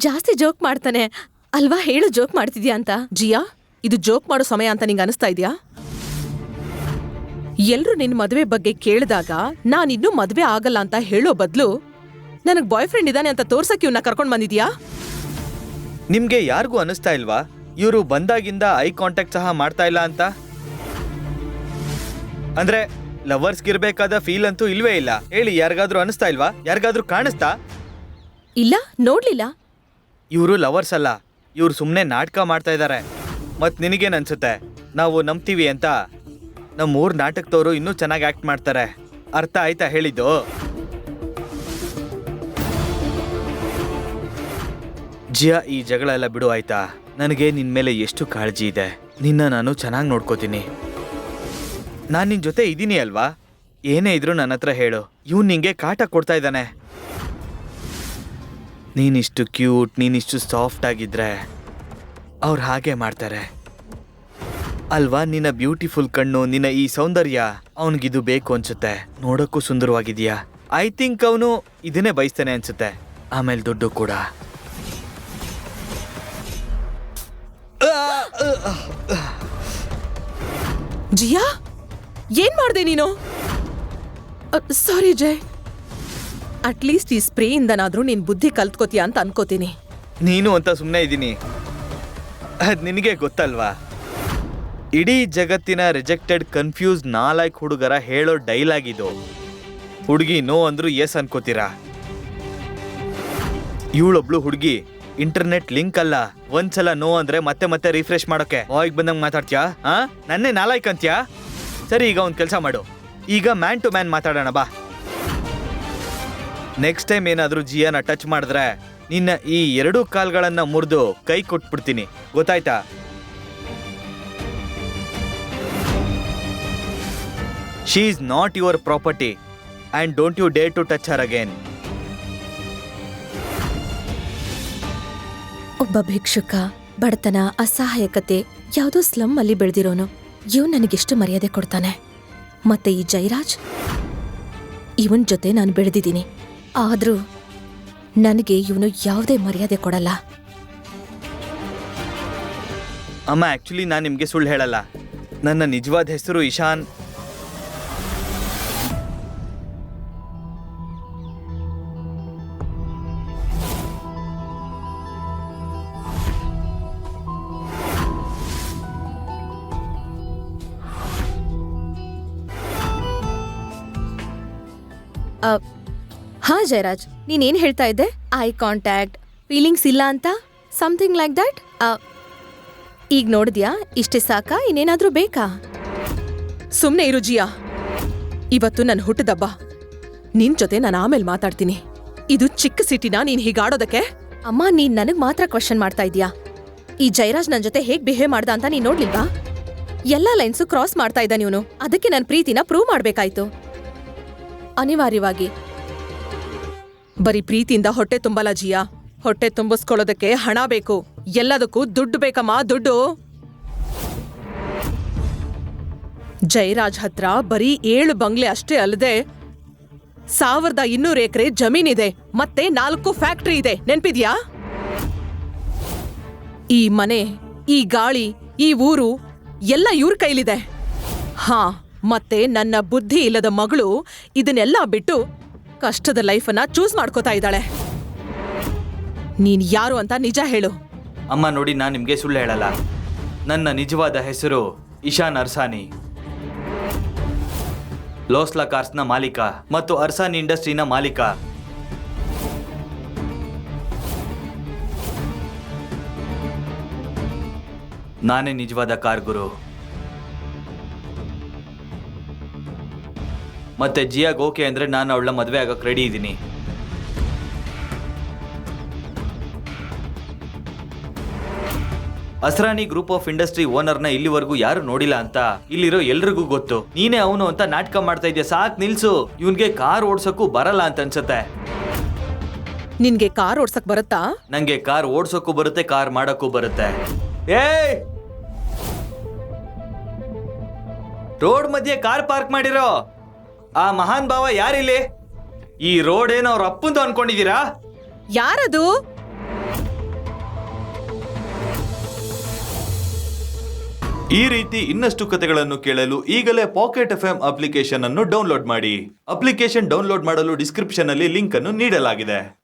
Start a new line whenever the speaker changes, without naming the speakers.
ಜಾಸ್ತಿ ಜೋಕ್ ಮಾಡ್ತಾನೆ ಅಲ್ವಾ? ಹೇಳು, ಜೋಕ್ ಮಾಡ್ತಿದ್ಯಾ ಅಂತ.
ಜಿಯಾ, ಇದು ಜೋಕ್ ಮಾಡೋ ಸಮಯ ಅಂತ ನಿಂಗೆ ಅನಿಸ್ತಾ ಇದ್ಯಾ? ಎಲ್ರು ನಿನ್ ಮದ್ವೆ ಬಗ್ಗೆ ಕೇಳಿದಾಗ ನಾನಿನ್ನೂ ಮದ್ವೆ ಆಗಲ್ಲ ಅಂತ ಹೇಳೋ ಬದ್ಲು ನನಗ್ ಬಾಯ್ ಫ್ರೆಂಡ್ ಇದ್ದಾನೆ ಅಂತ ತೋರ್ಸಕ್ ಇವ್ನ ಕರ್ಕೊಂಡ್ ಬಂದಿದ್ಯಾ?
ನಿಮ್ಗೆ ಯಾರಿಗೂ ಅನಿಸ್ತಾ ಇಲ್ವಾ ಇವರು ಬಂದಾಗಿಂದ ಐ ಕಾಂಟ್ಯಾಕ್ಟ್ ಸಹ ಮಾಡ್ತಾ ಇಲ್ಲ ಅಂತ? ಅಂದ್ರೆ ಲವರ್ಸ್ಗಿರ್ಬೇಕಾದ ಫೀಲ್ ಅಂತೂ ಇಲ್ವೇ ಇಲ್ಲ. ಹೇಳಿ, ಯಾರಿಗಾದ್ರೂ ಅನಿಸ್ತಾ ಇಲ್ವಾ? ಯಾರಿಗಾದ್ರೂ ಕಾಣಿಸ್ತಾ?
ಇಲ್ಲ, ನೋಡ್ಲಿಲ್ಲ.
ಇವರು ಲವರ್ಸ್ ಅಲ್ಲ, ಇವ್ರು ಸುಮ್ಮನೆ ನಾಟಕ ಮಾಡ್ತಾ ಇದ್ದಾರೆ. ಮತ್ ನಿನಗೇನ್ ಅನ್ಸುತ್ತೆ ನಾವು ನಂಬ್ತೀವಿ ಅಂತ? ನಮ್ಮ ಊರ್ ನಾಟಕದವರು ಇನ್ನೂ ಚೆನ್ನಾಗಿ ಆಕ್ಟ್ ಮಾಡ್ತಾರೆ. ಅರ್ಥ ಆಯ್ತಾ ಹೇಳಿದ್ದು? ಜಿಯಾ, ಈ ಜಗಳ ಎಲ್ಲ ಬಿಡು ಆಯ್ತಾ? ನನಗೆ ನಿನ್ ಮೇಲೆ ಎಷ್ಟು ಕಾಳಜಿ ಇದೆ. ನಿನ್ನ ನಾನು ಚೆನ್ನಾಗಿ ನೋಡ್ಕೋತೀನಿ. ನಾನು ನಿನ್ ಜೊತೆ ಇದ್ದೀನಿ ಅಲ್ವಾ? ಏನೇ ಇದ್ರು ನನ್ನ ಹತ್ರ ಹೇಳು. ಇವ್ನು ನಿಂಗೆ ಕಾಟ ಕೊಡ್ತಾ ಇದ್ದಾನೆ. ನೀನಿಷ್ಟು ಕ್ಯೂಟ್, ನೀನಿಷ್ಟು ಸಾಫ್ಟ್ ಆಗಿದ್ರೆ ಅವ್ರು ಹಾಗೆ ಮಾಡ್ತಾರೆ ಅಲ್ವಾ? ನಿನ್ನ ಬ್ಯೂಟಿಫುಲ್ ಕಣ್ಣು, ನಿನ್ನ ಈ ಸೌಂದರ್ಯ ಅವನಿಗಿದು ಬೇಕು ಅನ್ಸುತ್ತೆ. ನೋಡೋಕ್ಕೂ ಸುಂದರವಾಗಿದೆಯಾ. ಐ ಥಿಂಕ್ ಅವನು ಇದನ್ನೇ ಬಯಸ್ತಾನೆ ಅನ್ಸುತ್ತೆ. ಆಮೇಲೆ ದುಡ್ಡು ಕೂಡ.
ಜಿಯಾ, ಏನ್ ಮಾಡ್ದೆ ನೀನು? ಸಾರಿ ಜಯ್. ಅಟ್ಲೀಸ್ಟ್ ಈ ಸ್ಪ್ರೇಯಿಂದನಾದ್ರೂ ನೀನ್ ಬುದ್ಧಿ ಕಲ್ತ್ಕೋತೀಯ ಅಂತ ಅನ್ಕೋತೀನಿ.
ನೀನು ಅಂತ ಸುಮ್ಮನೆ ಇದ್ದೀನಿ. ಅದ್ ನಿನಗೆ ಗೊತ್ತಲ್ವಾ, ಇಡೀ ಜಗತ್ತಿನ ರಿಜೆಕ್ಟೆಡ್ ಕನ್ಫ್ಯೂಸ್ 4 ಹುಡುಗರ ಹೇಳೋ ಡೈಲಾಗ್ ಇದು. ಹುಡುಗಿ ನೋ ಅಂದ್ರೂ ಎಸ್ ಅನ್ಕೋತೀರಾ. ಇವಳೊಬ್ಳು ಹುಡುಗಿ ಇಂಟರ್ನೆಟ್ ಲಿಂಕ್ ಅಲ್ಲ. ಒಂದ್ಸಲ ನೋ ಅಂದ್ರೆ ಮತ್ತೆ ಮತ್ತೆ ರಿಫ್ರೆಶ್ ಮಾಡೋಕೆ ವಾಯ್ಗೆ ಬಂದಂಗೆ ಮಾತಾಡ್ತೀಯಾ? ನನ್ನೇ 4 ಅಂತ್ಯಾ? ಸರಿ, ಈಗ ಒಂದು ಕೆಲಸ ಮಾಡು. ಈಗ ಮ್ಯಾನ್ ಟು ಮ್ಯಾನ್ ಮಾತಾಡೋಣ ಬಾ. ನೆಕ್ಸ್ಟ್ ಟೈಮ್ ಏನಾದರೂ ಜಿಯಾನ ಟಚ್ ಮಾಡಿದ್ರೆ ನಿನ್ನ ಈ 2 ಕಾಲ್ಗಳನ್ನ ಮುರಿದು ಕೈ ಕೊಟ್ಬಿಡ್ತೀನಿ, ಗೊತ್ತಾಯ್ತಾ? She is not your property and don't you dare to touch her again.
ಒಬ್ಬ ಭಿಕ್ಷುಕ, ಬಡತನ, ಅಸಹಾಯಕತೆ, ಯಾವುದೋ ಸ್ಲಮ್ ಅಲ್ಲಿ ಬೆಳೆದಿರೋನು. ಇವ್ ನನಗೆಷ್ಟು ಮರ್ಯಾದೆ ಕೊಡ್ತಾನೆ. ಮತ್ತೆ ಈ ಜಯರಾಜ್, ಇವನ್ ಜೊತೆ ನಾನು ಬೆಳೆದಿದ್ದೀನಿ. ಆದ್ರೂ ನನಗೆ ಇವನು ಯಾವುದೇ ಮರ್ಯಾದೆ ಕೊಡಲ್ಲ.
ಅಮ್ಮ, ಆಕ್ಚುಲಿ ನಾನು ನಿಮಗೆ ಸುಳ್ಳು ಹೇಳಲ್ಲ. ನನ್ನ ನಿಜವಾದ ಹೆಸರು ಇಶಾನ್.
ಹಾ ಜಯರಾಜ್, ನೀನೇನ್ ಹೇಳ್ತಾ ಇದ್ದೆ? ಐ ಕಾಂಟ್ಯಾಕ್ಟ್, ಫೀಲಿಂಗ್ಸ್ ಇಲ್ಲ ಅಂತ, ಸಮಥಿಂಗ್ ಲೈಕ್ ದಟ್. ಈಗ ನೋಡಿದ್ಯಾ? ಇಷ್ಟೇ ಸಾಕಾ? ಇನ್ನೇನಾದ್ರೂ ಬೇಕಾ?
ಸುಮ್ನೆ ಇರು ಜಿಯಾ. ಇವತ್ತು ನನ್ನ ಹುಟ್ಟದಬ್ಬ. ನಿನ್ ಜೊತೆ ನಾನು ಆಮೇಲೆ ಮಾತಾಡ್ತೀನಿ. ಇದು ಚಿಕ್ಕ ಸಿಟಿನ ನೀನ್ ಹೀಗಾಡೋದಕ್ಕೆ?
ಅಮ್ಮ, ನೀನ್ ನನಗ್ ಮಾತ್ರ ಕ್ವಶನ್ ಮಾಡ್ತಾ ಇದ್ಯಾ? ಈ ಜಯರಾಜ್ ನನ್ ಜೊತೆ ಹೇಗ್ ಬಿಹೇವ್ ಮಾಡ್ದ ಅಂತ ನೀನ್ ನೋಡ್ಲಿಲ್ವಾ? ಎಲ್ಲಾ ಲೈನ್ಸು ಕ್ರಾಸ್ ಮಾಡ್ತಾ ಇದ್ದ ನೀನು. ಅದಕ್ಕೆ ನನ್ ಪ್ರೀತಿನ ಪ್ರೂವ್ ಮಾಡ್ಬೇಕಾಯ್ತು ಅನಿವಾರ್ಯವಾಗಿ.
ಬರೀ ಪ್ರೀತಿಯಿಂದ ಹೊಟ್ಟೆ ತುಂಬಲ್ಲ ಜಿಯಾ. ಹೊಟ್ಟೆ ತುಂಬಿಸ್ಕೊಳ್ಳೋದಕ್ಕೆ ಹಣ ಬೇಕು. ಎಲ್ಲದಕ್ಕೂ ದುಡ್ಡು ಬೇಕಮ್ಮ, ದುಡ್ಡು. ಜಯರಾಜ್ ಹತ್ರ ಬರೀ 7 ಬಂಗ್ಲೆ ಅಷ್ಟೇ ಅಲ್ಲದೆ 1200 ಎಕರೆ ಜಮೀನಿದೆ. ಮತ್ತೆ 4 ಫ್ಯಾಕ್ಟ್ರಿ ಇದೆ. ನೆನ್ಪಿದ್ಯಾ? ಈ ಮನೆ, ಈ ಗಾಳಿ, ಈ ಊರು ಎಲ್ಲ ಇವ್ರ ಕೈಲಿದೆ. ಹಾ, ಮತ್ತೆ ನನ್ನ ಬುದ್ಧಿ ಇಲ್ಲದ ಮಗಳು ಇದನ್ನೆಲ್ಲ ಬಿಟ್ಟು ಕಷ್ಟದ ಲೈಫನ್ನ ಚೂಸ್ ಮಾಡ್ಕೋತಾ ಇದ್ದಾಳೆ. ನೀನ್ ಯಾರು ಅಂತ ನಿಜ ಹೇಳು.
ಅಮ್ಮ ನೋಡಿ, ನಾನು ನಿಮಗೆ ಸುಳ್ಳು ಹೇಳಲ್ಲ. ನನ್ನ ನಿಜವಾದ ಹೆಸರು ಇಶಾನ್ ಅರ್ಸಾನಿ. ಲೋಸ್ಲಾ ಕಾರ್ಸ್ನ ಮಾಲೀಕ ಮತ್ತು ಅರ್ಸಾನಿ ಇಂಡಸ್ಟ್ರಿನ ಮಾಲೀಕ. ನಾನೇ ನಿಜವಾದ ಕಾರ್ ಗುರು. ಮತ್ತೆ ಜಿಯಾಗ್ ಓಕೆ ಅಂದ್ರೆ ನಾನು ಅವಳ ಮದುವೆ ಆಗಕ್ಕೆ ರೆಡಿ ಇದ್ದೀನಿ. ಅಸ್ರಾನಿ ಗ್ರೂಪ್ ಆಫ್ ಇಂಡಸ್ಟ್ರಿ ಓನರ್ನ ಇಲ್ಲಿವರೆಗೂ ಯಾರು ನೋಡಿಲ್ಲ ಅಂತ ಇಲ್ಲಿರೋ ಎಲ್ರಿಗೂ ಗೊತ್ತು. ನೀನೇ ಅವನು ಅಂತ ನಾಟಕ ಮಾಡ್ತಾ ಇದೆಯಾ? ಸಾಕ್ ನಿಲ್ಸು. ಇವನ್ಗೆ ಕಾರ್ ಓಡ್ಸಕ್ಕೂ ಬರಲ್ಲ ಅಂತ ಅನ್ಸುತ್ತೆ.
ನಿನ್ಗೆ ಕಾರ್ ಓಡ್ಸಕ್ ಬರುತ್ತಾ?
ನಂಗೆ ಕಾರ್ ಓಡ್ಸಕ್ಕೂ ಬರುತ್ತೆ, ಕಾರ್ ಮಾಡಕ್ಕೂ ಬರುತ್ತೆ. ಏಯ್, ರೋಡ್ ಮಧ್ಯೆ ಕಾರ್ ಪಾರ್ಕ್ ಮಾಡಿರೋ ಆ ಮಹಾನ್ ಭಾವ ಯಾರಿಲ್ಲಿ? ಈ ರೋಡ್ ಏನೋ ಅವ್ರ ಅಪ್ಪಂದು ಅನ್ಕೊಂಡಿದ್ದೀರಾ?
ಯಾರದು?
ಈ ರೀತಿ ಇನ್ನಷ್ಟು ಕಥೆಗಳನ್ನು ಕೇಳಲು ಈಗಲೇ ಪಾಕೆಟ್ ಎಫ್ಎಂ ಅಪ್ಲಿಕೇಶನ್ ಅನ್ನು ಡೌನ್ಲೋಡ್ ಮಾಡಿ. ಅಪ್ಲಿಕೇಶನ್ ಡೌನ್ಲೋಡ್ ಮಾಡಲು ಡಿಸ್ಕ್ರಿಪ್ಷನ್ ಅಲ್ಲಿ ಲಿಂಕ್ ಅನ್ನು ನೀಡಲಾಗಿದೆ.